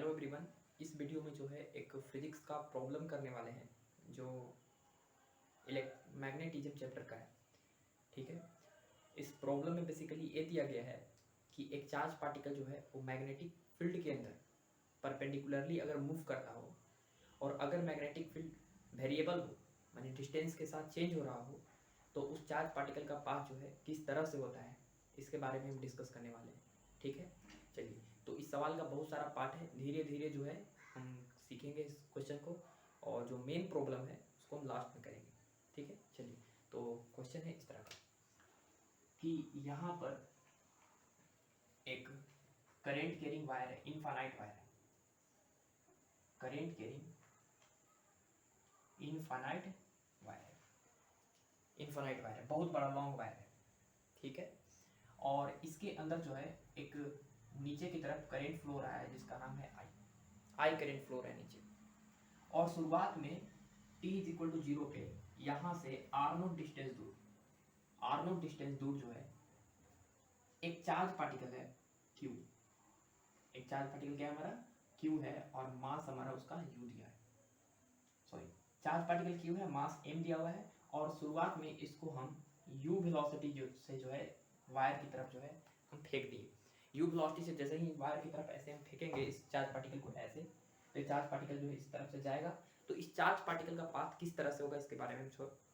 Hello everyone. इस video में जो है एक फिजिक्स का प्रॉब्लम करने वाले हैं जो मैग्नेटिज्म चैप्टर का है। ठीक है, इस प्रॉब्लम में बेसिकली ये दिया गया है कि एक चार्ज पार्टिकल जो है वो मैग्नेटिक फील्ड के अंदर परपेंडिकुलरली अगर मूव करता हो और अगर मैग्नेटिक फील्ड वेरिएबल हो, मानी डिस्टेंस के साथ चेंज हो रहा हो, तो उस चार्ज पार्टिकल का पाथ जो है किस तरह से होता है, इसके बारे में हम डिस्कस करने वाले हैं। ठीक है, चलिए। तो इस सवाल का बहुत सारा पार्ट है, धीरे धीरे जो है हम सीखेंगे इस क्वेश्चन को, और जो मेन प्रॉब्लम है उसको हम लास्ट में करेंगे। ठीक है, चलिए। तो क्वेश्चन है इस तरह का कि यहाँ पर एक करेंट कैरिंग वायर है, इनफाइनाइट वायर है, करेंट कैरिंग इनफाइनाइट वायर है, इनफाइनाइट वायर है, बहुत बड़ा लॉन्ग वायर है। ठीक है, और इसके अंदर जो है एक नीचे की तरफ करंट फ्लो रहा है जिसका नाम है आई करंट फ्लो रहा है नीचे। और शुरुआत में t इज इक्वल टू 0 पे यहाँ से r0 डिस्टेंस दूर जो है एक चार्ज पार्टिकल है q। एक चार्ज पार्टिकल क्या है हमारा? q है, और मास हमारा उसका u दिया है। सॉरी, चार्ज पार्टिकल q है, मास m दिया हुआ है, और शुरुआत में इसको हम u वेलोसिटी से जो है वायर की तरफ जो है हम फेंक दिए। u वेलोसिटी से जैसे ही वायर की तरफ ऐसे हम फेंकेंगे इस चार्ज पार्टिकल को ऐसे, तो चार्ज पार्टिकल जो है इस तरफ से जाएगा। तो इस चार्ज पार्टिकल का पाथ किस तरह से होगा इसके बारे में हम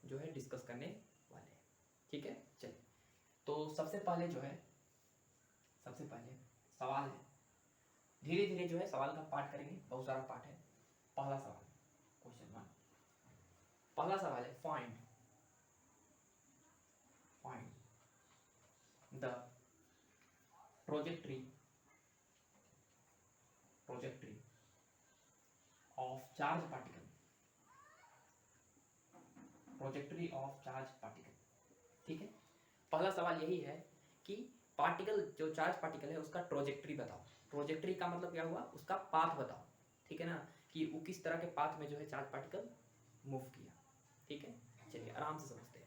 जो है डिस्कस करने वाले हैं। ठीक है, चलिए। तो सबसे पहले सवाल है, धीरे धीरे जो है सवाल का पार्ट करेंगे, बहुत सारा पार्ट है। पहला सवाल, क्वेश्चन 1, पहला सवाल है find the trajectory of charge particle, ठीक है, पहला सवाल यही है कि पार्टिकल, जो चार्ज पार्टिकल है उसका ट्रोजेक्ट्री बताओ। ट्रोजेक्ट्री का मतलब क्या हुआ? उसका पाथ बताओ। ठीक है ना, कि वो किस तरह के पाथ में जो है चार्ज पार्टिकल मूव किया। ठीक है, चलिए आराम से समझते हैं।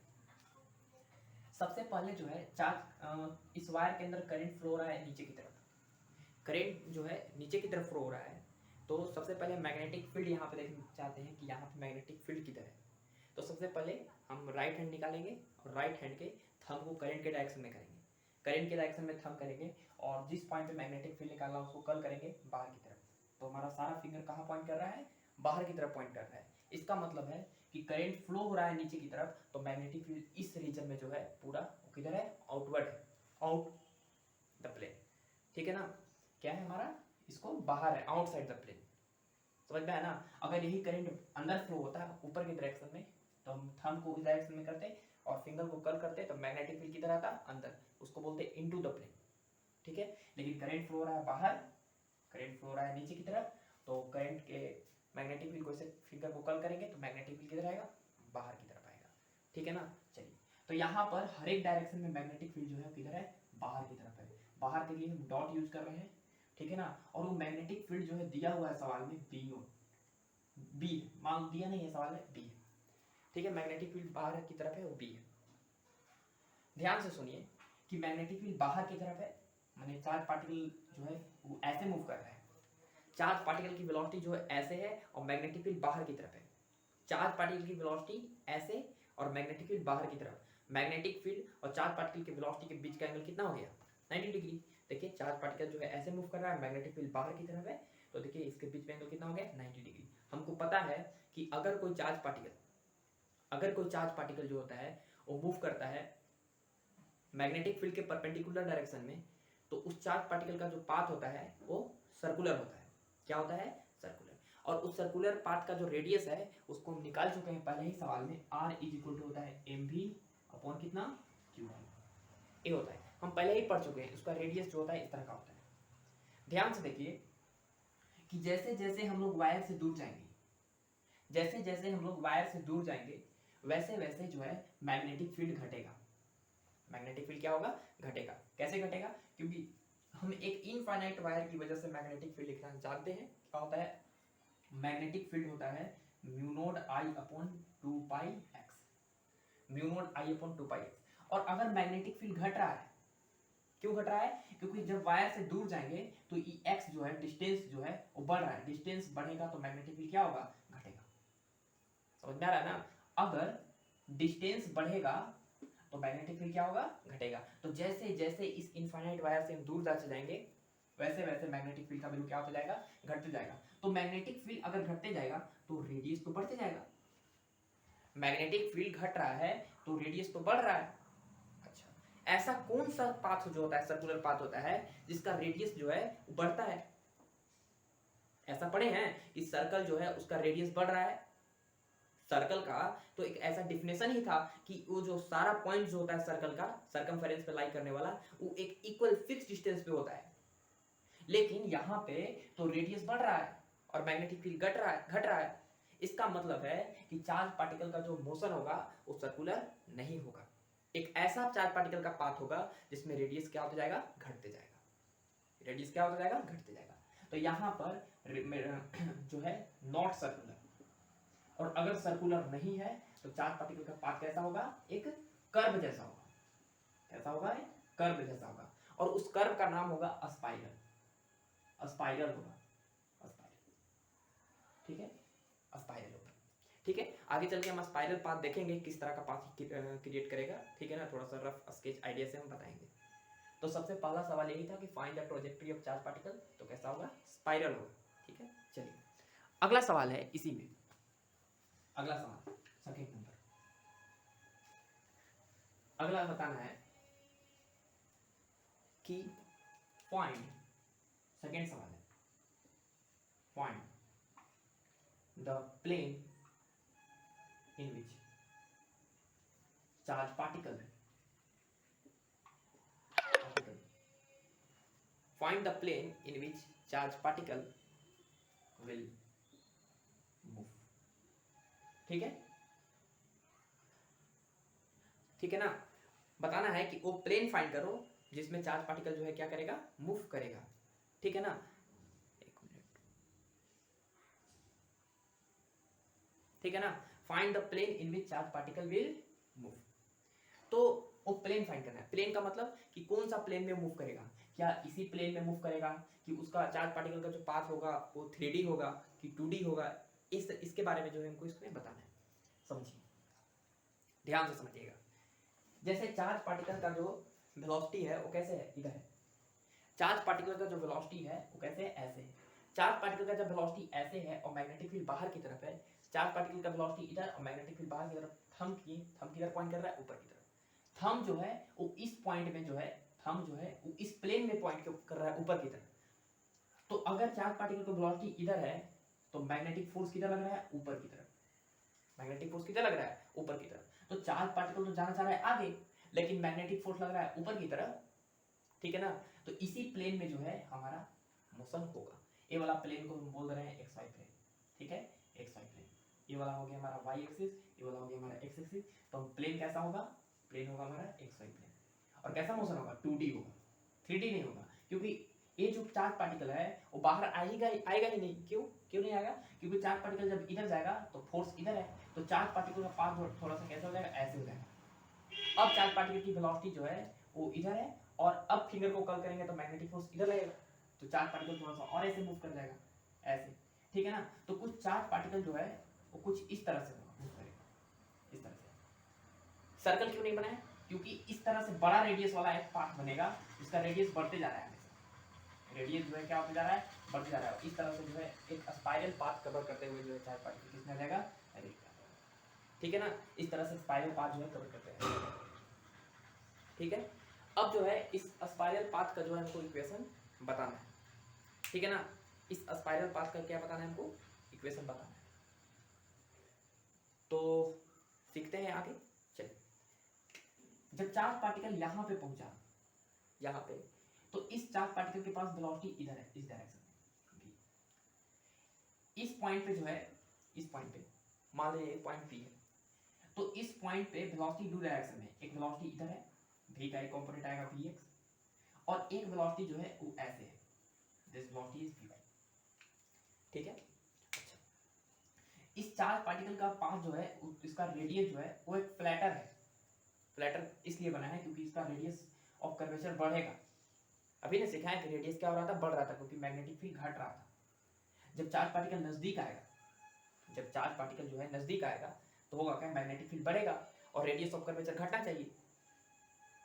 सबसे पहले जो है चार्ज, इस वायर के अंदर करंट फ्लो हो रहा है नीचे की तरफ, करंट जो है नीचे की तरफ फ्लो हो रहा है। तो सबसे पहले मैग्नेटिक फील्ड यहाँ पे देखना चाहते हैं कि यहाँ पे मैग्नेटिक फील्ड किधर है। तो सबसे पहले हम राइट हैंड निकालेंगे और राइट हैंड के थंब को करंट के डायरेक्शन में करेंगे, करंट के डायरेक्शन में थंब करेंगे, और जिस पॉइंट पे मैग्नेटिक फील्ड निकालना उसको कर्ल करेंगे बाहर की तरफ। तो हमारा सारा फिंगर कहाँ पॉइंट कर रहा है? बाहर की तरफ पॉइंट कर रहा है। इसका मतलब है कि करंट फ्लो हो रहा है नीचे की तरफ, तो मैग्नेटिक फील्ड इस रीजन में जो है पूरा किधर है? आउटवर्ड है, आउट द प्लेन। ठीक है ना, क्या है हमारा? इसको बाहर है, आउटसाइड द प्लेन। समझ में है ना? अगर यही करंट अंदर फ्लो होता है ऊपर की डायरेक्शन में, तो हम थंब को इस डायरेक्शन में करते और फिंगर को कर्ल करते, तो मैग्नेटिक फील्ड किधर आता? अंदर, उसको बोलते हैं इनटू द प्लेन। ठीक है, लेकिन करंट फ्लो हो रहा है बाहर, करंट फ्लो हो रहा है नीचे की तरफ, तो करंट के मैग्नेटिक फील्ड को ऐसे फिंगर को कर्ल करेंगे तो मैग्नेटिक फील्ड किधर आएगा? बाहर की तरफ आएगा। ठीक है ना, चलिए। तो यहाँ पर हर एक डायरेक्शन में मैग्नेटिक फील्ड जो है किधर है? बाहर की तरफ है। बाहर के लिए हम डॉट यूज कर रहे हैं। ठीक है ना, और वो मैग्नेटिक फील्ड जो है दिया हुआ है सवाल में बी, मान दिया नहीं है सवाल में, बी है। ठीक है, मैग्नेटिक फील्ड बाहर की तरफ है, वो बी है। ध्यान से सुनिए कि मैग्नेटिक फील्ड बाहर की तरफ है, माने चार्ज पार्टिकल जो है वो ऐसे मूव कर रहा है। चार्ज पार्टिकल की वेलोसिटी जो है ऐसे है और मैग्नेटिक फील्ड बाहर की तरफ है। चार्ज पार्टिकल की वेलोसिटी ऐसे और मैग्नेटिक फील्ड बाहर की तरफ। मैग्नेटिक फील्ड और चार्ज पार्टिकल की वेलोसिटी के बीच का एंगल कितना हो गया? 90 डिग्री। देखिए, चार्ज पार्टिकल जो है ऐसे मूव कर रहा है, मैग्नेटिक फील्ड बाहर की तरफ है, तो देखिए इसके बीच में एंगल कितना हो गया? 90 डिग्री। हमको पता है कि अगर कोई चार्ज पार्टिकल जो होता है वो मूव करता है मैग्नेटिक फील्ड के परपेंडिकुलर डायरेक्शन में, तो उस चार्ज पार्टिकल का जो पाथ होता है वो सर्कुलर होता है। क्या होता है? सर्कुलर। और उस सर्कुलर पाथ का जो रेडियस है उसको हम निकाल चुके हैं पहले ही सवाल में, r इज इक्वल टू होता है mv अपॉन कितना? q। ये होता है, हम पहले ही पढ़ चुके हैं। उसका रेडियस जो होता है इस तरह का होता है। ध्यान से देखिए कि जैसे जैसे हम लोग वायर से दूर जाएंगे, वैसे वैसे जो है मैग्नेटिक फील्ड घटेगा। मैग्नेटिक फील्ड क्या होगा? घटेगा। कैसे घटेगा? क्योंकि हम एक इनफाइनाइट वायर की वजह से मैग्नेटिक फील्ड लिखना जानते हैं। क्या होता है? मैग्नेटिक फील्ड होता है mu not I upon 2 pi x, mu not I upon 2 pi x. और अगर मैग्नेटिक फील्ड घट रहा है क्यों घट रहा है? क्योंकि जब वायर से दूर जाएंगे तो एक्स जो है, डिस्टेंस जो है वो बढ़ रहा है। डिस्टेंस बढ़ेगा तो मैग्नेटिक फील्ड क्या होगा? घटेगा। समझ में आ रहा है ना? अगर डिस्टेंस बढ़ेगा तो मैग्नेटिक फील्ड क्या होगा? घटेगा। तो जैसे जैसे इस इनफाइनाइट वायर से हम दूर जाते जाएंगे वैसे वैसे मैग्नेटिक फील्ड का वैल्यू क्या होता जाएगा? घटते जाएगा। तो मैग्नेटिक फील्ड अगर घटते जाएगा तो रेडियस तो बढ़ते जाएगा। मैग्नेटिक फील्ड घट रहा है तो रेडियस तो बढ़ रहा है। अच्छा, ऐसा कौन सा पाथ जो होता है, सर्कुलर पाथ होता है, जिसका रेडियस जो है बढ़ता है? ऐसा पढ़े हैं कि सर्कल जो है उसका रेडियस बढ़ रहा है। सर्कल का तो एक ऐसा डिफिनेशन ही था कि वो जो सारा पॉइंट जो होता है सर्कल का, सर्कमफेरेंस पे लाई करने वाला, वो एक इक्वल फिक्स डिस्टेंस पे होता है। लेकिन यहाँ पे तो रेडियस बढ़ रहा है और मैग्नेटिक फील्ड घट रहा है। इसका मतलब है कि चार्ज पार्टिकल का जो मोशन होगा वो सर्कुलर नहीं होगा। एक ऐसा चार्ज पार्टिकल का पाथ होगा जिसमें रेडियस क्या होता जाएगा? घटते जाएगा। रेडियस क्या होता जाएगा? घटते जाएगा। तो यहाँ पर जो है नॉट सर्कुलर, और अगर सर्कुलर नहीं है तो चार्ज पार्टिकल का पाथ कैसा होगा? एक कर्व जैसा होगा। कैसा होगा? एक कर्व जैसा होगा। और उस कर्व का नाम होगा स्पाइरल। स्पाइरल होगा, स्पाइरल। ठीक है, स्पाइरल होगा। ठीक है, आगे चल के हम स्पाइरल पाथ देखेंगे किस तरह का पाथ क्रिएट करेगा। ठीक है ना, थोड़ा सा रफ स्केच आइडिया से हम बताएंगे। तो सबसे पहला सवाल यही था कि find the trajectory of charge particle, तो कैसा होगा? स्पाइरल होगा। ठीक है, चलिए अगला सवाल है इसी में। अगला सवाल सेकंड नंबर, अगला बताना है कि फाइंड, सेकंड सवाल है, find the plane in which charge particle find the plane in which charge particle will move। ठीक है, ठीक है ना, बताना है कि वो प्लेन फाइंड करो जिसमें चार्ज पार्टिकल जो है क्या करेगा? मूव करेगा। ठीक है ना, एक मिनट, ठीक है ना, find the plane in which charge particle will move. तो वो प्लेन फाइंड करना है। प्लेन का मतलब कि कौन सा प्लेन में मूव करेगा? क्या इसी प्लेन में मूव करेगा, कि उसका चार्ज पार्टिकल का जो पाथ होगा वो 3D होगा कि 2D होगा? इसके बारे में जो है हमको इसमें बताना है। समझिए, ध्यान से समझिएगा। जैसे चार्ज पार्टिकल का जो वेलोसिटी है वो कैसे है? इधर है। चार्ज पार्टिकल का जो वेलोसिटी है वो कैसे है? ऐसे है। चार्ज पार्टिकल का जब वेलोसिटी ऐसे है और मैग्नेटिक फील्ड बाहर की तरफ है, चार्ज पार्टिकल का वेलोसिटी इधर और मैग्नेटिक फील्ड बाहर की तरफ, थंब किधर पॉइंट कर रहा है? ऊपर की तरफ। थंब जो है वो इस पॉइंट में जो है, थंब जो है वो इस प्लेन में पॉइंट कर रहा है ऊपर की तरफ। तो अगर चार्ज पार्टिकल का वेलोसिटी इधर है तो मैग्नेटिक फोर्स किधर लग रहा है? ऊपर की तरफ। मैग्नेटिक फोर्स किधर लग रहा है? ऊपर की तरफ। तो चार्ज पार्टिकल तो जाना चाह रहा है आगे, लेकिन मैग्नेटिक फोर्स लग रहा है ऊपर की तरफ। ठीक है ना, तो इसी प्लेन में जो है हमारा मोशन होगा। ये वाला प्लेन को हम बोल रहे हैं एक्स वाई प्लेन। ठीक है, एक्स वाई प्लेन। ये वाला हो गया हमारा वाई एक्सिस, ये वाला हो गया हमारा एक्स एक्सिस। तो प्लेन कैसा होगा? प्लेन होगा हमारा एक्स वाई प्लेन। और कैसा मोशन होगा? 2D होगा, 3D नहीं होगा। क्योंकि ये जो चार्ज पार्टिकल है वो बाहर आएगा ही नहीं। क्यों नहीं आएगा? क्योंकि चार्ज पार्टिकल जब इधर जाएगा तो फोर्स इधर है, तो चार्ज पार्टिकल का पाथ थोड़ा सा कैसा हो जाएगा? ऐसे हो जाएगा। अब चार्ज पार्टिकल की वेलोसिटी जो है वो इधर है, और अब फिंगर को कर्ल करेंगे तो मैग्नेटिक फोर्स इधर लगेगा, तो चार्ज पार्टिकल थोड़ा सा और ऐसे मूव कर जाएगा, ऐसे। ठीक है ना, तो कुछ चार्ज पार्टिकल जो है वो कुछ इस तरह से मूव करेगा, इस तरह से। सर्कल क्यों नहीं बनाया? क्योंकि इस तरह से बड़ा रेडियस वाला एक पाथ बनेगा जिसका रेडियस बढ़ते जा रहा है। रेडियस जो है क्या होते जा रहा है? बढ़ते जा रहा है। इस तरह से जो है एक स्पाइरल पाथ कवर करते हुए जो है चार्ज पार्टिकल किसमें आ जाएगा? ठीक है ना, इस तरह से स्पाइरल पाथ जो है कवर करते हैं। ठीक है, अब जो है इस स्पाइरल पाथ का जो है हमको इक्वेशन बताना है। ठीक है ना, इस स्पाइरल पाथ का क्या बताना है हमको? इक्वेशन बताना है। तो सीखते हैं आगे। चलिए, जब चार्ज पार्टिकल यहाँ पे पहुंचा, यहाँ पे, तो इस चार्ज पार्टिकल के पास वेलोसिटी इधर है, इस डायरेक्शन में। इस पॉइंट पे जो है, इस पॉइंट पे मान लीजिए पॉइंट पी है, तो इस पॉइंट पे वेलोसिटी 2 डायरेक्शन में। एक वेलोसिटी इधर है, v का एक कंपोनेंट आएगा vx, और एक वेलोसिटी जो है वो ऐसे है, दिस वेलोसिटी इज vy। ठीक है, अच्छा, इस चार्ज पार्टिकल का पाथ जो है इसका रेडियस जो है वो एक फ्लैटर है। फ्लैटर इसलिए बना है क्योंकि इसका रेडियस ऑफ कर्वेचर बढ़ेगा। अभी ने सिखाया कि रेडियस क्या हो रहा था, बढ़ रहा था, क्योंकि मैग्नेटिक फील्ड घट रहा था। जब चार्ज पार्टिकल नजदीक आएगा, जब चार्ज पार्टिकल जो है नजदीक आएगा तो होगा क्या, मैग्नेटिक फील्ड बढ़ेगा और रेडियस ऑफ कर्वेचर घटना चाहिए।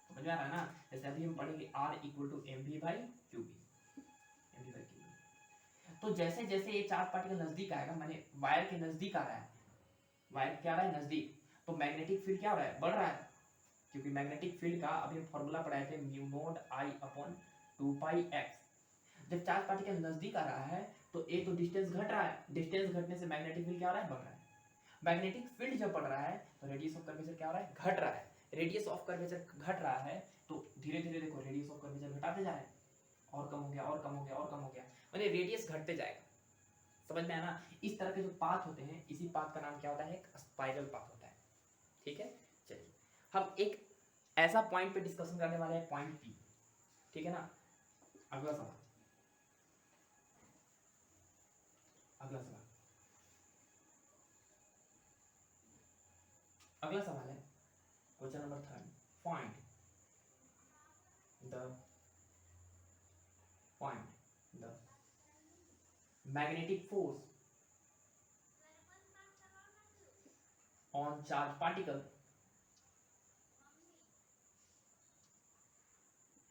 समझ में आ रहा है ना? जैसे अभी हम पढ़ेंगे R equal to M V by Q B, M V by Q B. तो जैसे जैसे ये चार्ज पार्टिकल नजदीक आएगा, माने वायर के नजदीक आ रहा है, वायर क्या आ रहा है, नजदीक, तो मैग्नेटिक फील्ड क्या हो रहा है, बढ़ रहा है। क्योंकि मैग्नेटिक फील्ड का अभी हम फॉर्मूला पढ़ाए थे, mu not I upon 2 pi x. जब चार्ज पार्टिकल नजदीक आ रहा है तो ए तो डिस्टेंस घट रहा है, डिस्टेंस घटने से मैग्नेटिक फील्ड क्या हो रहा है, बढ़ रहा है। मैग्नेटिक फील्ड जब बढ़ रहा है तो रेडियस ऑफ कर्वेचर क्या हो रहा है, घट रहा है। रेडियस ऑफ कर्वेचर घट रहा है तो धीरे धीरे देखो रेडियस ऑफ कर्वेचर घटाते जा रहे हैं, और कम हो गया और कम हो गया और कम हो गया, माने रेडियस घटते जाएगा। समझ में आया ना? इस तरह के जो पाथ होते हैं, इसी पाथ का नाम क्या होता है, एक स्पाइरल पाथ होता है। ठीक है, चलिए हम एक ऐसा पॉइंट पे डिस्कशन करने वाले हैं, पॉइंट पी। ठीक है ना? अगला सवाल, अगला सवाल, अगला सवाल है question number 3, find the magnetic force on charge particle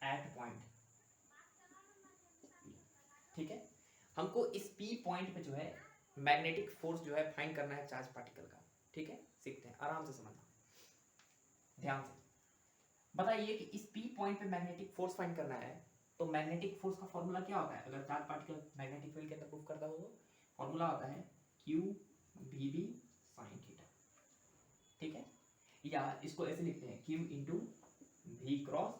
at point. ठीक है, हमको इस पी पॉइंट पे जो है मैग्नेटिक फोर्स जो है फाइंड करना है चार्ज पार्टिकल का। ठीक है, सीखते हैं, आराम से समझना, ध्यान से बताइए कि इस पी पॉइंट पे मैग्नेटिक फोर्स फाइंड करना है, तो मैग्नेटिक फोर्स का फॉर्मूला क्या होता है? अगर चार्ज पार्टिकल मैग्नेटिक फील्ड के अंदर मूव करता हो तो फॉर्मूला होता है Q V B sine theta. ठीक है, या इसको ऐसे लिखते हैं Q into V cross,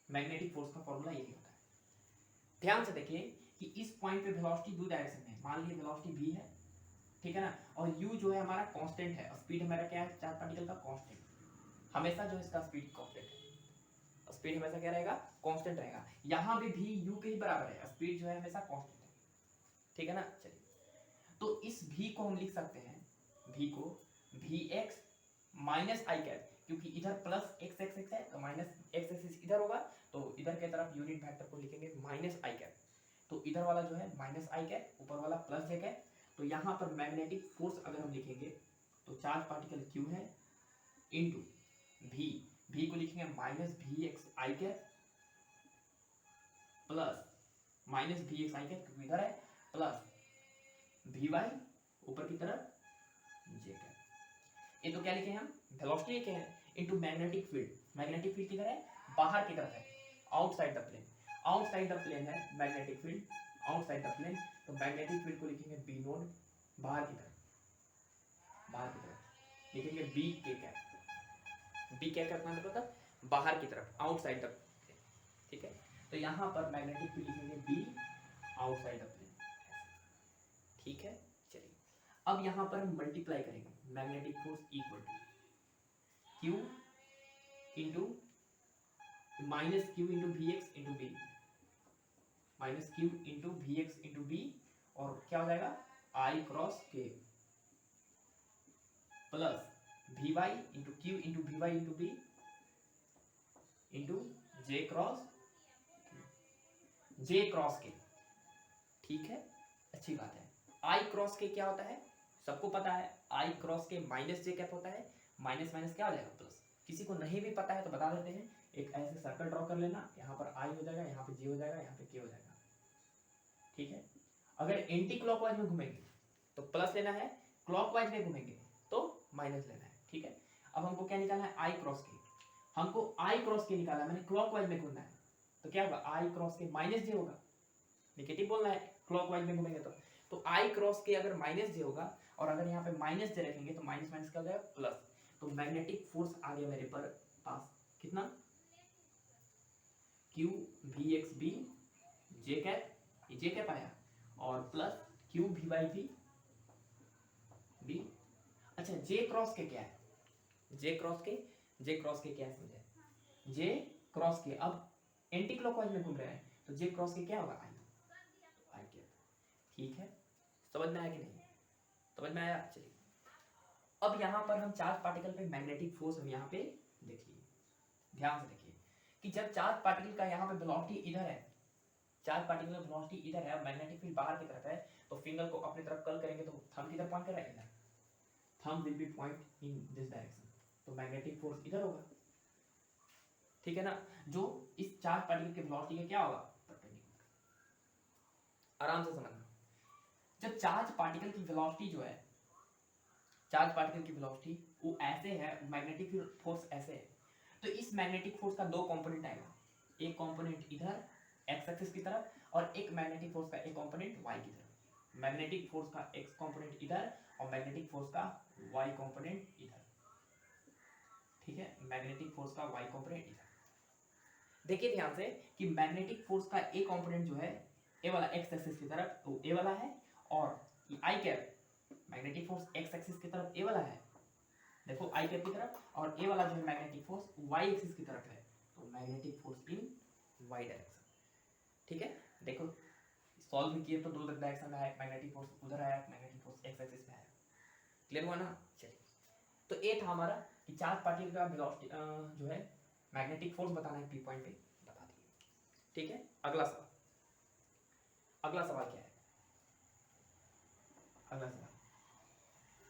magnetic force का फॉर्मूला यही होता है। ध्यान से देखिए कि इस पॉइंट पे वेलोसिटी दो डायरेक्शन में, मान लीजिए वेलोसिटी v है, ठीक है ना, और u जो है हमारा कांस्टेंट है, स्पीड हमारा क्या है, चार्ज पार्टिकल का कांस्टेंट, हमेशा जो इसका स्पीड कांस्टेंट है, स्पीड हमेशा क्या रहेगा, कांस्टेंट रहेगा। यहाँ भी v u के ही बराबर है, स्पीड जो है हमेशा कांस्टेंट है। ठीक है ना? चलिए, तो इस v को हम लिख सकते हैं, v को vx माइनस आई कैप, क्योंकि इधर प्लस एक्स एक्स एक्स है तो माइनस एक्स एक्स इधर होगा, तो इधर की तरफ यूनिट वेक्टर को लिखेंगे माइनस आई कैप, तो इधर वाला जो है माइनस आई कैप, ऊपर वाला प्लस जे कैप। तो यहाँ पर मैग्नेटिक फोर्स अगर हम लिखेंगे तो चार्ज पार्टिकल क्यू है इंटू भी को लिखेंगे माइनस भी एक्स आई कैप प्लस माइनस भी एक्स आई कैप, क्योंकि इधर है, प्लस भी वाई ऊपर की तरफ जे कैप। ये तो क्या लिखे हैं हम, वेलोसिटी लिखे हैं, into magnetic field. Magnetic field किधर है, बाहर की तरफ है, outside the plane, outside the plane है magnetic field, outside the plane. तो मैग्नेटिक फील्ड को लिखेंगे बी नोड, बाहर की तरफ, बाहर की तरफ लिखेंगे बी के कैप। बी कैप का मतलब बाहर की तरफ, आउटसाइड द प्लेन। ठीक है, तो यहाँ पर मैग्नेटिक फील्ड लिखेंगे बी आउटसाइड द प्लेन। ठीक है, चलिए अब यहाँ पर हम मल्टीप्लाई करेंगे, magnetic force equal to Q into minus Q into V X into B, minus Q into V X into B, और क्या हो जाएगा I cross K plus V Y into Q into V Y into B into J cross K. ठीक है, अच्छी बात है। आई cross के क्या होता है, सबको पता है, आई क्रॉस के माइनस जे कैप होता है, माइनस माइनस क्या हो जाएगा, प्लस। किसी को नहीं भी पता है तो बता देते हैं, एक ऐसे सर्कल ड्रॉ कर लेना, यहाँ पर आई हो जाएगा, यहाँ पे जे हो जाएगा, यहाँ पे के हो जाएगा। ठीक है, अगर एंटी क्लॉकवाइज में घूमेंगे तो प्लस लेना है, क्लॉकवाइज में घूमेंगे तो माइनस लेना है। ठीक है, अब हमको क्या निकालना है, आई क्रॉस के, हमको आई क्रॉस के निकालना है, मैंने क्लॉकवाइज में घूमना है, तो क्या होगा, आई क्रॉस के माइनस जे होगा, नेगेटिव बोलना है क्लॉकवाइज में घूमेंगे तो आई क्रॉस के अगर माइनस जे होगा, और अगर यहाँ पे माइनस जे रखेंगे तो माइनस माइनस क्या हो जाएगा, प्लस। तो मैग्नेटिक फोर्स आ गया मेरे पर पास कितना, Q V X B J cap, J cap आया, और plus Q V Y B. अच्छा, जे क्रॉस के क्या है, जे क्रॉस के क्या है समझे, जे क्रॉस के अब एंटी क्लॉकवाइज में घूम रहे हैं तो जे क्रॉस के क्या होगा, आई कैप। ठीक है, समझ में आया कि नहीं, समझ में आया? चलिए अब यहाँ पर हम चार्ज पार्टिकल पे मैग्नेटिक फोर्स हम यहाँ पे देखिए, ध्यान से देखिए कि जब चार्ज पार्टिकल का यहाँ पे वेलोसिटी इधर है, चार्ज पार्टिकल का वेलोसिटी इधर है, मैग्नेटिक फील्ड बाहर की तरफ है, तो फिंगर को अपनी तरफ कर्ल करेंगे तो थंब किधर पॉइंट कर रहा है, इधर। Thumb will be point in this direction, तो मैग्नेटिक फोर्स इधर होगा, ठीक है ना, जो इस चार्ज पार्टिकल के वेलोसिटी का क्या होगा, परपेंडिकुलर। आराम से समझना, जब चार्ज पार्टिकल की वेलोसिटी जो है, चार्ज पार्टिकल की वेलोसिटी वो ऐसे है, मैग्नेटिक फोर्स ऐसे है, तो इस मैग्नेटिक फोर्स का दो कंपोनेंट आएगा, एक कंपोनेंट इधर एक्स एक्सिस की तरफ और एक मैग्नेटिक फोर्स का एक कंपोनेंट वाई की तरफ। मैग्नेटिक फोर्स का एक्स कंपोनेंट इधर और मैग्नेटिक फोर्स का वाई कंपोनेंट इधर, ठीक है, मैग्नेटिक फोर्स का वाई कंपोनेंट इधर। देखिए ध्यान से कि मैग्नेटिक फोर्स का ए कंपोनेंट जो है, ए वाला एक्स एक्सिस की तरफ वो ए वाला है, और I cap magnetic force X axis की तरफ ए वाला है, देखो आई कैप की तरफ, और ए वाला जो है मैग्नेटिक फोर्स वाई एक्सिस की तरफ है, तो magnetic force in Y direction, ठीक है। देखो सॉल्व भी किए तो दो डायरेक्शन में आया, मैग्नेटिक फोर्स उधर आया, मैग्नेटिक फोर्स एक्स एक्सिस में आया, क्लियर हुआ ना। चलिए, तो ए था हमारा कि चार्ज पार्टिकल का वेलोसिटी जो है मैग्नेटिक फोर्स बताना है, पी पॉइंट पे बता दिए, ठीक है। अगला सवाल, अगला सवाल क्या है, अगला सवाल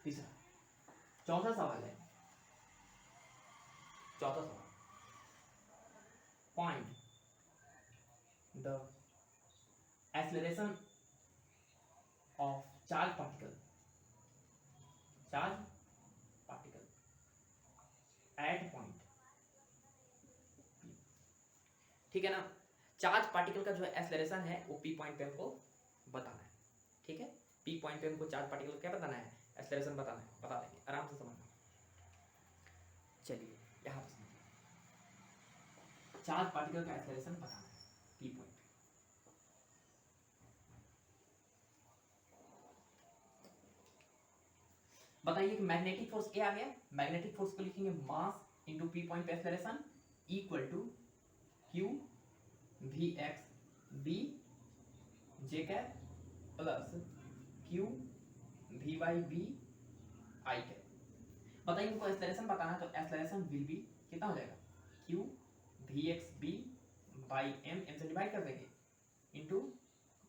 तीसरा, चौथा सवाल है, चौथा सवाल, find the acceleration of charge particle at point, ठीक है ना। चार्ज पार्टिकल का जो एक्सेलरेशन है वो पी पॉइंट पे हमको बताना है, ठीक है। पी पॉइंट पे हमको चार्ज पार्टिकल क्या बताना है, एक्सेलरेशन बताना है, बता देंगे, आराम से समझना। चलिए यहाँ पे समझिए, चार्ज पार्टिकल का एक्सेलरेशन बताना है पी पॉइंट पे। बताइए कि मैग्नेटिक फोर्स ए आ गया, मैग्नेटिक फोर्स को लिखेंगे मास इनटू पी पॉइंट पे acceleration equal to Q V X B J cap plus Q V Y B I cap. बताइए इनको एक्सेलरेशन बताना है, तो एक्सेलरेशन विल बी कितना हो जाएगा, Q V X B by M, M से डिवाइड कर देंगे, into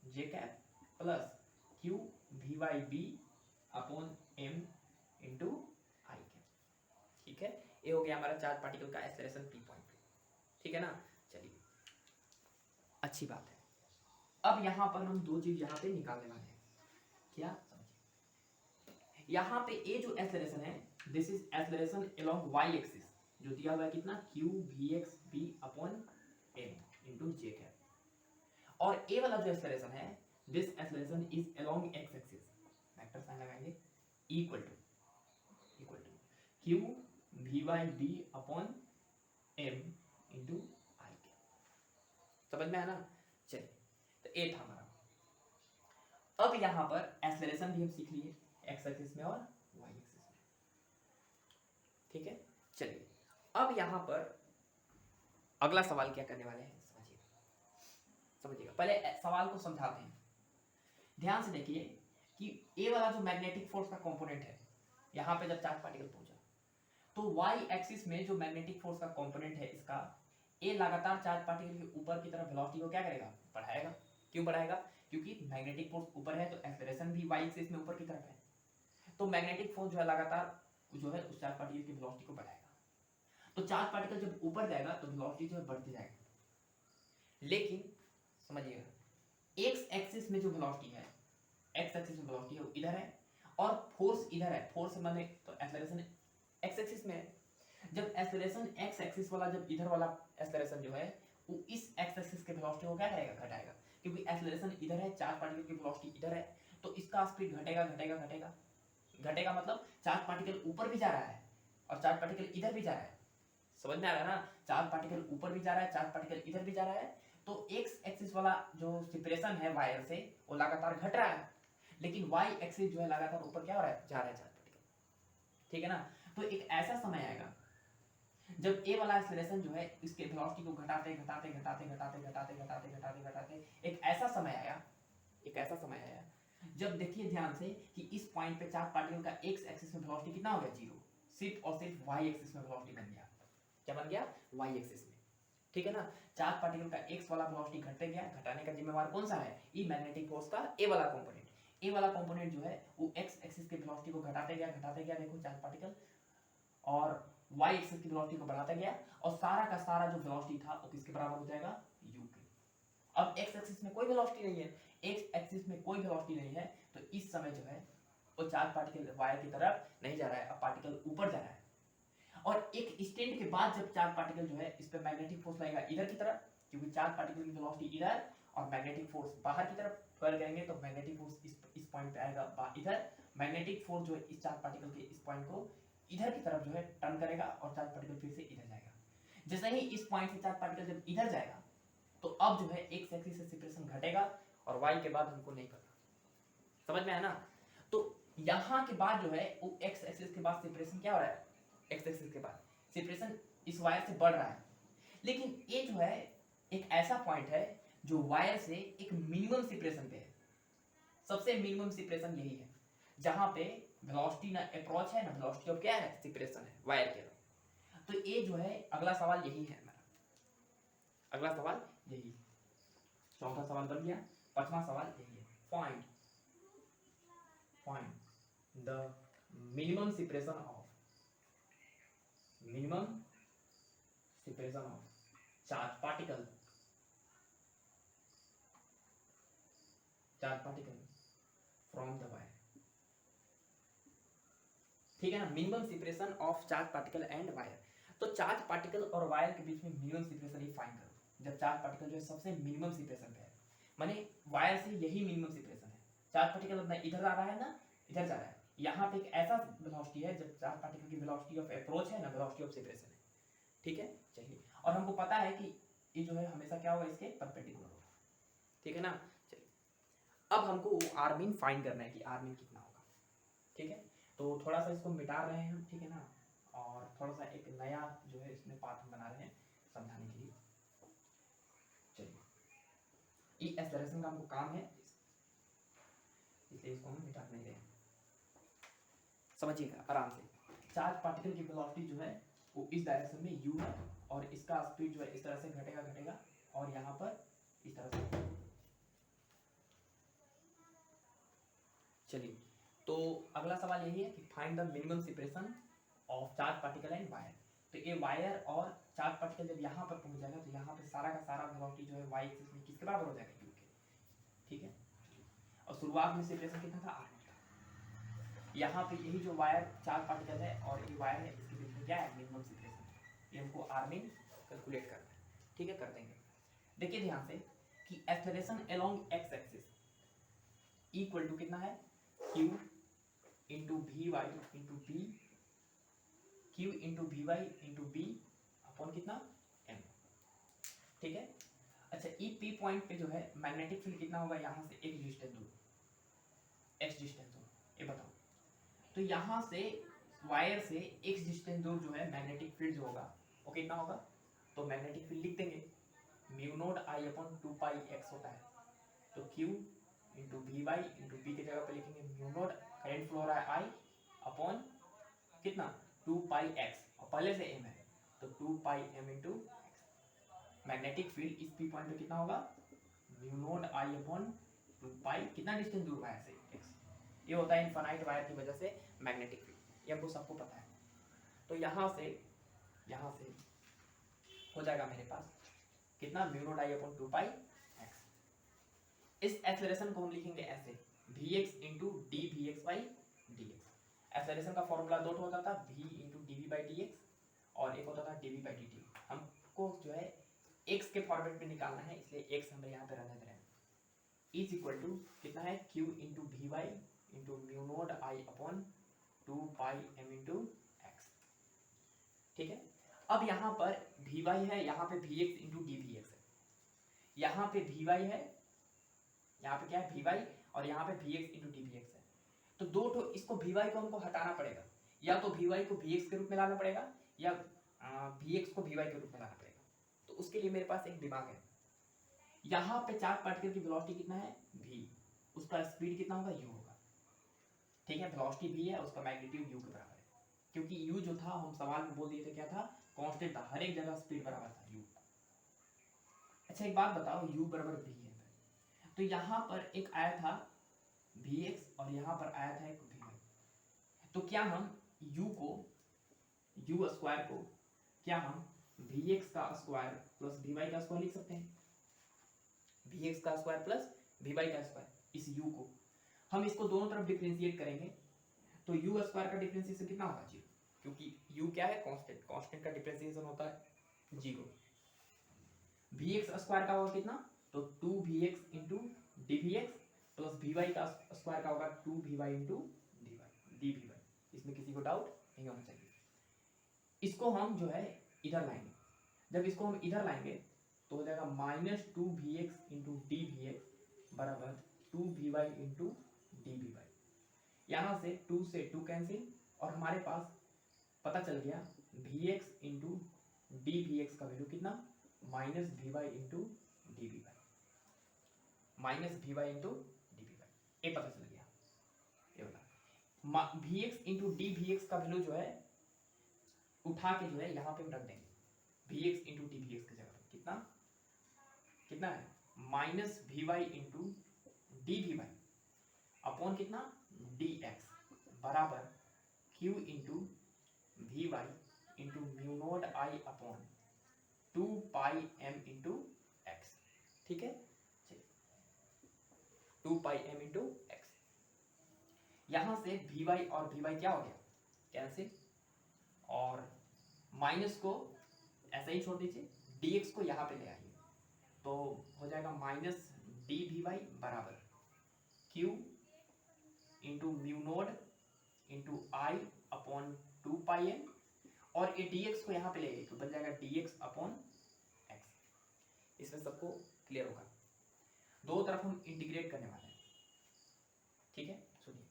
J cap plus Q V Y B upon M into I cap, ठीक है। ये हो गया हमारा चार्ज पार्टिकल का एक्सेलरेशन पी पॉइंट पे, ठीक है ना। चलिए अच्छी बात है, अब यहां पर हम दो चीज यहां पे निकालने वाले हैं, क्या समझिए, यहां पे ये जो एक्सेलरेशन है, this is acceleration along Y axis, जो दिया हुआ है कितना, Q V X B upon M into J cap, और ए वाला जो एक्सेलरेशन है, this acceleration is along X axis, vector sine लगाएंगे, equal to Q V Y B upon M into I cap, समझ में आया ना। चलिए, तो ए था हमारा। अब यहां पर एक्सेलरेशन भी हम सीख लिए, एक्स एक्सिस में और वाई एक्सिस में, ठीक है। चलिए, अब यहां पर अगला सवाल क्या करने वाले हैं, समझिएगा, पहले सवाल को समझाते हैं, ध्यान से देखिए कि ए वाला जो मैग्नेटिक फोर्स का कंपोनेंट है, यहां पे जब चार्ज पार्टिकल पहुंचा, तो वाई एक्सिस में जो मैग्नेटिक फोर्स का कंपोनेंट है इसका, ए लगातार चार्ज पार्टिकल के ऊपर की तरफ वेलोसिटी को क्या करेगा, बढ़ाएगा। क्यों बढ़ाएगा, क्योंकि मैग्नेटिक फोर्स ऊपर है, तो एक्सेलरेशन भी वाई एक्सिस में ऊपर की तरफ है, तो मैग्नेटिक फोर्स जो है लगातार जो है उस चार्ज पार्टिकल की वेलोसिटी को बढ़ाएगा। तो चार्ज पार्टिकल जब ऊपर जाएगा तो वेलोसिटी जो है बढ़ती जाएगी, लेकिन समझिएगा एक्स एक्सिस में जो वेलोसिटी है, एक्स एक्सिस में वेलोसिटी है वो इधर है, और फोर्स इधर है, फोर्स माने तो एक्सेलरेशन एक्स एक्सिस में है। जब एक्सेलरेशन एक्स एक्सिस वाला, जब इधर वाला एक्सेलरेशन जो है वो इस एक्स एक्सिस के वेलोसिटी को क्या करेगा, घटाएगा, क्योंकि एक्सेलरेशन इधर है, चार्ज पार्टिकल की वेलोसिटी इधर है, तो इसका स्पीड घटेगा घटेगा घटेगा घटेगा, मतलब चार्ज पार्टिकल ऊपर भी जा रहा है और चार्ज पार्टिकल इधर भी जा रहा है, समझ में आ रहा है ना। चार्ज पार्टिकल ऊपर भी जा रहा है, चार्ज पार्टिकल इधर भी जा रहा है, तो एक्स एक्सिस वाला जो सेपरेशन है वायर से वो लगातार घट रहा है, लेकिन वाई एक्सिस जो है लगातार ऊपर क्या हो रहा है, जा रहा है चार्ज पार्टिकल, ठीक है ना। तो एक ऐसा समय आएगा जब ए वाला एक्सेलरेशन जो है इसके वेलोसिटी को घटाते घटाते घटाते घटाते घटाते घटाते घटाते घटाते एक ऐसा समय आया जब, देखिए ध्यान से, कि इस पॉइंट पे चार्ज पार्टिकल का एक्स एक्सिस में वेलोसिटी कितना हो गया, जीरो, सिर्फ और सिर्फ वाई एक्सिस में वेलोसिटी बन गया, क्या बन गया, वाई एक्सिस में, ठीक है ना। चार्ज पार्टिकल का एक्स वाला वेलोसिटी घटते गया, घटाने का जिम्मेवार कौन सा है, ई मैग्नेटिक फोर्स का ए वाला कंपोनेंट। ए वाला कंपोनेंट जो है वो एक्स एक्सिस के वेलोसिटी को घटाते गया देखो चार्ज पार्टिकल, और वाई एक्सिस की वेलोसिटी को बढ़ाता गया, और सारा का सारा जो वेलोसिटी था वो किसके बराबर हो जाएगा, यू के। अब एक्स एक्सिस में कोई वेलोसिटी नहीं है, एक्स एक्सिस में कोई वेलोसिटी नहीं है, तो इस समय जो है वो चार्ज पार्टिकल वायर की तरफ नहीं जा रहा है, अब पार्टिकल ऊपर जा रहा है। और एक स्टैंड के बाद जब चार्ज पार्टिकल जो है इस पे मैग्नेटिक फोर्स लगेगा इधर की तरफ, क्योंकि चार्ज पार्टिकल की वेलोसिटी इधर और मैग्नेटिक फोर्स बाहर की तरफ कर करेंगे, तो मैग्नेटिक फोर्स इस पॉइंट पे आएगा इधर, मैग्नेटिक फोर्स जो है इस चार्ज पार्टिकल के इस पॉइंट को इधर की तरफ जो है टर्न करेगा, और चार्ज पार्टिकल फिर से इधर जाएगा। जैसे ही इस पॉइंट से चार्ज पार्टिकल जब इधर जाएगा, तो अब जो है एक्स एक्सिस से सेपरेशन घटेगा, और वाई के बाद हमको नहीं पता, समझ में आया ना। तो यहां के बाद जो है वो एक्स एक्सिस के बाद सेपरेशन क्या हो रहा है, एक्स एक्सिस के बाद सेपरेशन इस वायर से बढ़ रहा है, लेकिन ये जो है एक ऐसा पॉइंट है जो वायर से एक मिनिमम सेपरेशन पे है। सबसे मिनिमम सेपरेशन यही है, जहां पे वेलोसिटी ना अप्रोच है ना वेलोसिटी ऑफ क्या है, सेपरेशन है वायर के। तो ये जो है अगला सवाल यही है हमारा, अगला सवाल यही, चौथा सवाल बन गया, पांचवा सवाल यही है, find the minimum separation of charge particle from the wire. ठीक है ना, minimum separation of charge particle and wire. तो चार्ज पार्टिकल और वायर के बीच में मिनिमम सेपरेशन ही फाइंड करो, जब चार्ज पार्टिकल जो है सबसे मिनिमम सेपरेशन पे है, माने वायर से यही मिनिमम सेपरेशन है। चार्ज पार्टिकल अपना इधर आ रहा है ना, इधर जा रहा है, यहाँ पे एक ऐसा वेलोसिटी है जब चार्ज पार्टिकल की वेलोसिटी ऑफ अप्रोच है ना वेलोसिटी ऑफ सेपरेशन है। ठीक है, चलिए, और हमको पता है कि ये जो है हमेशा क्या होगा, इसके परपेंडिकुलर होगा। ठीक है ना, चलिए अब हमको आर मीन फाइंड करना है कि आर मीन कितना होगा। ठीक है, तो थोड़ा सा इसको मिटा रहे हैं हम, ठीक है ना, और थोड़ा सा एक नया जो है इसमें पार्ट हम बना रहे हैं समझाने के लिए। चलिए, ये एक्सेलरेशन का हमको काम है, इसलिए इसको हम मिटा नहीं रहे हैं, समझिएगा आराम से। चार्ज पार्टिकल की वेलोसिटी जो है वो इस डायरेक्शन में u है, और इसका स्पीड जो है इस तरह से घटेगा, और यहाँ पर इस तरह से। चलिए, तो अगला सवाल यही है कि find the minimum separation of charge particle and wire. तो ये वायर और चार्ज पार्टिकल जब यहाँ पर पहुंच जाएगा, तो यहाँ पे सारा का सारा वेलोसिटी जो है वाई एक्सिस में किसके बराबर हो जाएगा, u के। ठीक है, और शुरुआत में सेपरेशन कितना था, r था। यहाँ पे यही जो वायर चार्ज पार्टिकल है और ये वायर है, इसके बीच में क्या है, मिनिमम सेपरेशन। ये हमको r मीन कैलकुलेट करना है। ठीक है, कर देंगे। देखिए ध्यान से कि acceleration along X axis equal to कितना है, q into V Y into B, q into V Y into B upon कितना, m। ठीक है, अच्छा, ई पी पॉइंट पे जो है मैग्नेटिक फील्ड कितना होगा, यहाँ से एक डिस्टेंस दूर, x डिस्टेंस दूर, ये बताओ। तो यहाँ से वायर से x डिस्टेंस दूर जो है मैग्नेटिक फील्ड जो होगा वो कितना होगा, तो मैग्नेटिक फील्ड लिख देंगे, mu naught I upon 2 pi x होता है, तो q into V Y into B की जगह पे लिखेंगे म्यू नोट, करंट फ्लो रहा है I अपॉन कितना, 2 पाई x, और पहले से m है, तो 2 pi m into x। Magnetic field इस पी पॉइंट पे कितना होगा, म्यू नोट I अपॉन 2 पाई, कितना डिस्टेंस दूर वायर से, x। ये होता है इनफाइनाइट वायर की वजह से मैग्नेटिक फील्ड, ये हमको सबको पता है। तो यहाँ से हो जाएगा मेरे पास कितना, mu naught I upon 2 pi x। इस एक्सेलरेशन को हम लिखेंगे ऐसे, vx into D V X by D X. एक्सेलरेशन का फॉर्मूला दो होता था, v into D V by D X, और एक होता था D V by D T. हमको जो है x के फॉर्मेट में निकालना है, इसलिए x हमें यहाँ पे रहने दे रहे हैं, इज इक्वल टू कितना है, q into V Y into mu naught I upon 2 pi m into X. ठीक है, अब यहाँ पर वी वाई है, यहाँ पे V X into D V X है, यहाँ पे वी वाई है, यहाँ पे क्या है वी वाई, और यहाँ पे V X into D V X है। तो दो ठो इसको वी वाई को हमको हटाना पड़ेगा, या तो वी वाई को वी एक्स के रूप में लाना पड़ेगा, या वी एक्स को वी वाई के रूप में लाना पड़ेगा। तो उसके लिए मेरे पास एक दिमाग है, यहाँ पे चार्ज पार्टिकल की वेलोसिटी कितना है, v, उसका स्पीड कितना होगा, u होगा। ठीक है, वेलोसिटी v है, उसका मैग्नीट्यूड u के बराबर है, क्योंकि u जो था हम सवाल में बोल दिए थे क्या था, कांस्टेंट था, हर एक जगह स्पीड बराबर था u। अच्छा एक बात बताओ, u बराबर वी है, तो यहाँ पर एक आया था vx और यहाँ पर आया था एक vy, तो क्या हम u स्क्वायर को क्या हम vx का स्क्वायर प्लस vy का स्क्वायर लिख सकते हैं? vx का स्क्वायर प्लस vy का स्क्वायर, इस u को हम इसको दोनों तरफ डिफरेंशिएट करेंगे तो u स्क्वायर का डिफरेंशिएशन कितना होगा? 0, क्योंकि u क्या है? कांस्टेंट, कांस्टेंट का डिफरेंशिएशन होता है 0। vx स्क्वायर का होगा कितना? तो 2vx into dvx plus vy का स्क्वायर का होगा 2vy इंटू dvy। इसमें किसी को डाउट नहीं होना चाहिए। इसको हम जो है इधर लाएंगे, जब इसको हम इधर लाएंगे तो हो जाएगा माइनस 2vx इंटू dvx बराबर 2vy इंटू dvy। यहाँ से 2 से 2 कैंसिल और हमारे पास पता चल गया vx इंटू dvx का वैल्यू कितना? Minus vy into dvy, minus vy into dvy, ये पता चल गया। ये वाला vx इंटू dvx का वैल्यू जो है उठा के जो है यहाँ पे रख देंगे, vx इंटू dvx की जगह पे कितना कितना है? Minus vy into dvy upon कितना? dx बराबर q into vy into mu naught i upon 2 pi m into x। ठीक है, 2 पाई m इंटू x। यहां से vy और vy क्या हो गया? कैंसिल, और माइनस को ऐसा ही छोड़ दीजिए, dx को यहाँ पे ले आइए तो हो जाएगा माइनस dvy बराबर q into mu node into i upon 2 pi m, और ये dx को यहाँ पे ले आइए तो बन जाएगा dx अपॉन x। इसमें सबको क्लियर होगा। दो तरफ हम इंटीग्रेट करने वाले हैं, ठीक है। सुनिए,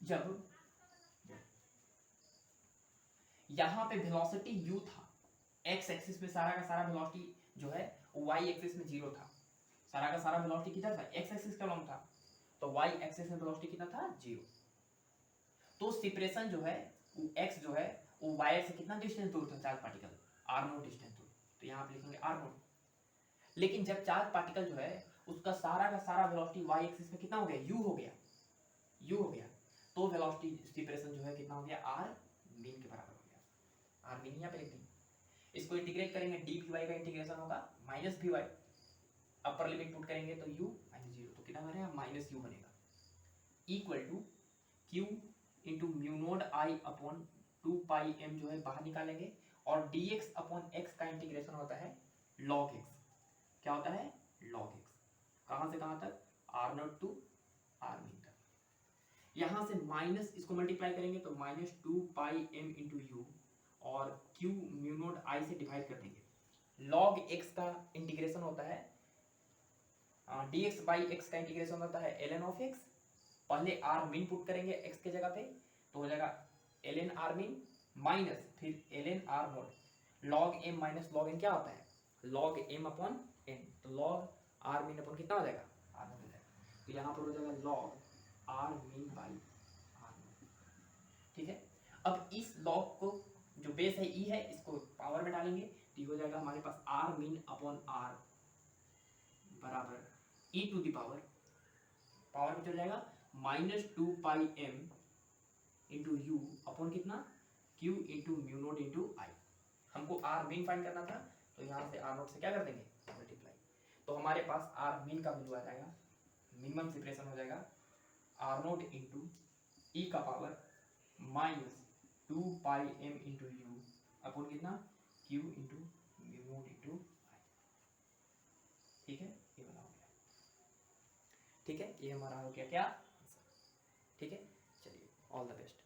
जब यहाँ पे वेलोसिटी u था, x एक्सिस में सारा का सारा वेलोसिटी जो है y एक्सिस में 0 था, सारा का सारा वेलोसिटी कितना था? x एक्सिस का लॉन्ग था, तो y एक्सिस में वेलोसिटी कितना था? 0। तो सेपरेशन जो है x जो है वो y से कितना डिस्टेंस दूर था? चार्ज पार्टिकल r0 डिस्टेंस दूर, तो यहाँ पे लिखेंगे r0। लेकिन जब चार्ज पार्टिकल जो है उसका सारा का सारा वेलोसिटी y एक्सिस में कितना हो गया? u हो गया, तो वेलोसिटी सेपरेशन जो है कितना हो गया? r मीन के बराबर हो गया। r मीन यहाँ पे लिख देंगे, इसको इंटीग्रेट करेंगे, dvy का इंटीग्रेशन होगा minus vy, upper limit put करेंगे तो u माइनस 0, तो कितना बनेगा? माइनस u बनेगा, equal to q into mu naught i upon 2 pi m जो है बाहर निकालेंगे, और dx अपॉन x का इंटीग्रेशन होता है log x। क्या होता है? log x। कहां से कहां तक? r0 टू r मीन तक। यहां से माइनस इसको मल्टीप्लाई करेंगे तो minus 2 pi m into you, और q म्यू नोड i से डिवाइड कर देंगे। log x का इंटीग्रेशन होता है dx बाई x का इंटीग्रेशन होता है ln ऑफ x। पहले r मीन पुट करेंगे x के जगह पे तो हो जाएगा ln r मीन माइनस फिर ln r note, log m minus log n क्या होता है? log m अपॉन n, तो log r मीन अपॉन कितना हो जाएगा? r नोट हो जाएगा, तो यहाँ पर हो जाएगा log r mean by r note. ठीक है, अब इस log को जो बेस है e है इसको पावर में डालेंगे तो ये हो जाएगा हमारे पास r मीन अपॉन r बराबर e टू दी पावर में चल जाएगा minus 2 pi m into U upon कितना? q into mu naught into I. हमको r मीन फाइंड करना था तो यहाँ से r नोट से क्या कर देंगे? मल्टीप्लाई, तो हमारे पास r मीन का वैल्यू आ जाएगा, मिनिमम सेपरेशन हो जाएगा r नोट इंटू ई का power minus 2 pi m into U upon कितना? q into mu naught into I. ठीक है, ये बना हो गया। ठीक है, ये हमारा हो गया क्या? ठीक है, चलिए, ऑल द बेस्ट।